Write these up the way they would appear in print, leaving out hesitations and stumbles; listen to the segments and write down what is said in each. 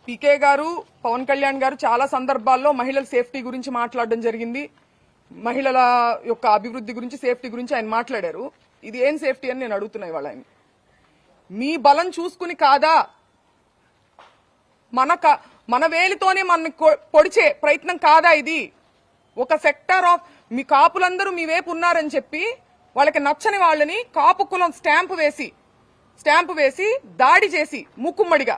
పీకే గారు పవన్ కళ్యాణ్ గారు చాలా సందర్భాల్లో మహిళల సేఫ్టీ గురించి మాట్లాడడం జరిగింది. మహిళల యొక్క అభివృద్ధి గురించి, సేఫ్టీ గురించి ఆయన మాట్లాడారు. ఇది ఏం సేఫ్టీ అని నేను అడుగుతున్నా ఇవాళ ఆయన. మీ బలం చూసుకుని కాదా, మన వేలితోనే మన పొడిచే ప్రయత్నం కాదా ఇది? ఒక సెక్టర్ ఆఫ్ మీ కాపులందరూ మీ వైపు ఉన్నారని చెప్పి వాళ్ళకి నచ్చని వాళ్ళని కాపు కులం స్టాంపు వేసి దాడి చేసి ముక్కుమ్మడిగా,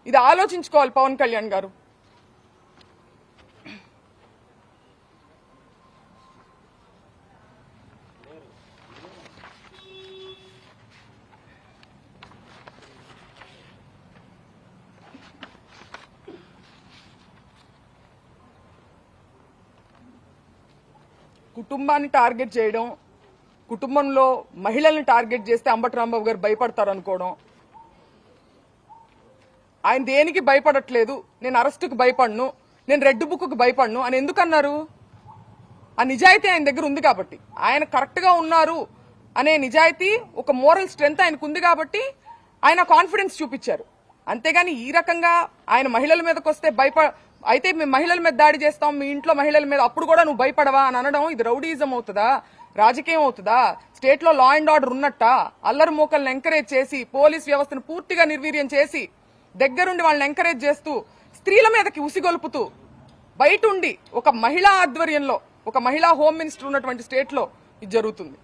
ఇది ఆలోచించుకోవాలి పవన్ కళ్యాణ్ గారు. కుటుంబాన్ని టార్గెట్ చేయడం, కుటుంబంలో మహిళల్ని టార్గెట్ చేస్తే అంబటి రాంబాబు గారు భయపడతారు అనుకోవడం. ఆయన దేనికి భయపడట్లేదు, నేను అరెస్టుకు భయపడను, నేను రెడ్ బుక్కు భయపడను అని ఎందుకన్నారు? ఆ నిజాయితీ ఆయన దగ్గర ఉంది కాబట్టి, ఆయన కరెక్ట్ గా ఉన్నారు అనే నిజాయితీ, ఒక మోరల్ స్ట్రెంగ్త్ ఆయనకు ఉంది కాబట్టి ఆయన కాన్ఫిడెన్స్ చూపించారు. అంతేగాని ఈ రకంగా ఆయన మహిళల మీదకి వస్తే అయితే మేము మహిళల మీద దాడి చేస్తాం, మీ ఇంట్లో మహిళల మీద, అప్పుడు కూడా నువ్వు భయపడవా అని అనడం ఇది రౌడీజం అవుతుందా, రాజకీయం అవుతుందా? స్టేట్ లో లా అండ్ ఆర్డర్ ఉన్నట్ట అల్లరి మూకల్ని ఎంకరేజ్ చేసి, పోలీస్ వ్యవస్థను పూర్తిగా నిర్వీర్యం చేసి, దగ్గరుండి వాళ్ళని ఎంకరేజ్ చేస్తూ, స్త్రీల మీదకి ఉసిగొల్పుతూ, బయట ఉండి ఒక మహిళా ఆధ్వర్యంలో, ఒక మహిళా హోమ్ మినిస్టర్ ఉన్నటువంటి స్టేట్ లో ఇది జరుగుతుంది.